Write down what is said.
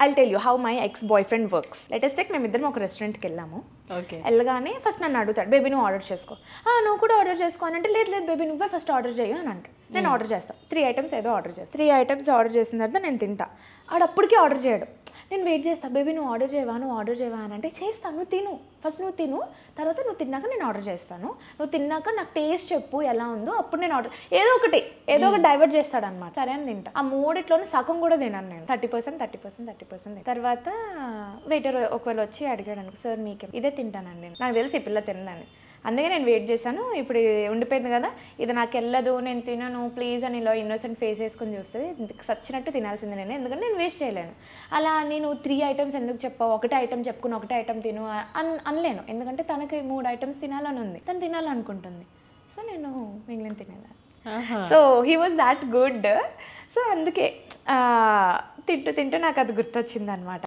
I'll tell you how my ex boy friend works. Latest take మేమిద్దరం ఒక రెస్టారెంట్కి వెళ్ళాము. వెళ్ళగానే ఫస్ట్ నన్ను అడుగుతాడు, బేబీ నువ్వు ఆర్డర్ చేసుకో. నువ్వు కూడా ఆర్డర్ చేసుకో అని అంటే, లేదు లేదు బేబీ నువ్వే ఫస్ట్ ఆర్డర్ చేయు అని అంటాడు. నేను ఆర్డర్ చేస్తాను. 3 items ఏదో ఆర్డర్ చేస్తాను. 3 items ఆర్డర్ చేసిన తర్వాత నేను తింటా. అప్పటికీ ఆర్డర్ చేయడు. నేను వెయిట్ చేస్తాను, బేబీ నువ్వు ఆర్డర్ చేయవా అని అంటే, చేస్తాను, నువ్వు తిను, ఫస్ట్ నువ్వు తిను, తర్వాత నువ్వు తిన్నాక నేను ఆర్డర్ చేస్తాను, నువ్వు తిన్నాక నాకు టేస్ట్ చెప్పు ఎలా ఉందో, అప్పుడు నేను ఆర్డర్ ఏదో ఒకటి డైవర్ట్ చేస్తాడు అనమాట. సరే అని తింటా. ఆ 3 సగం కూడా తినాను నేను. 30% తర్వాత వెయిటర్ ఒకవేళ వచ్చి అడిగాడు అనుకో, సార్ మీకు ఇదే తింటానండి, నాకు తెలిసి ఈ పిల్ల తినదని, అందుకే నేను వెయిట్ చేశాను, ఇప్పుడు ఉండిపోయింది కదా, ఇది నాకు వెళ్ళదు, నేను తినను ప్లీజ్ అని ఇలా ఇన్నోసెంట్ ఫేస్ వేసుకొని చూస్తుంది, సచ్చినట్టు తినాల్సింది నేను, ఎందుకంటే నేను వేస్ట్ చేయలేను. అలా నేను 3 items ఎందుకు చెప్పావు, ఒకటే ఐటమ్ చెప్పుకుని ఒకటే ఐటమ్ తిను అనలేను, ఎందుకంటే తనకి 3 items తినాలని ఉంది, తను తినాలనుకుంటుంది. సో నేను మిగిలిన తినేదాన్ని. So he was that good. So అందుకే తింటూ నాకు అది గుర్తొచ్చింది అనమాట.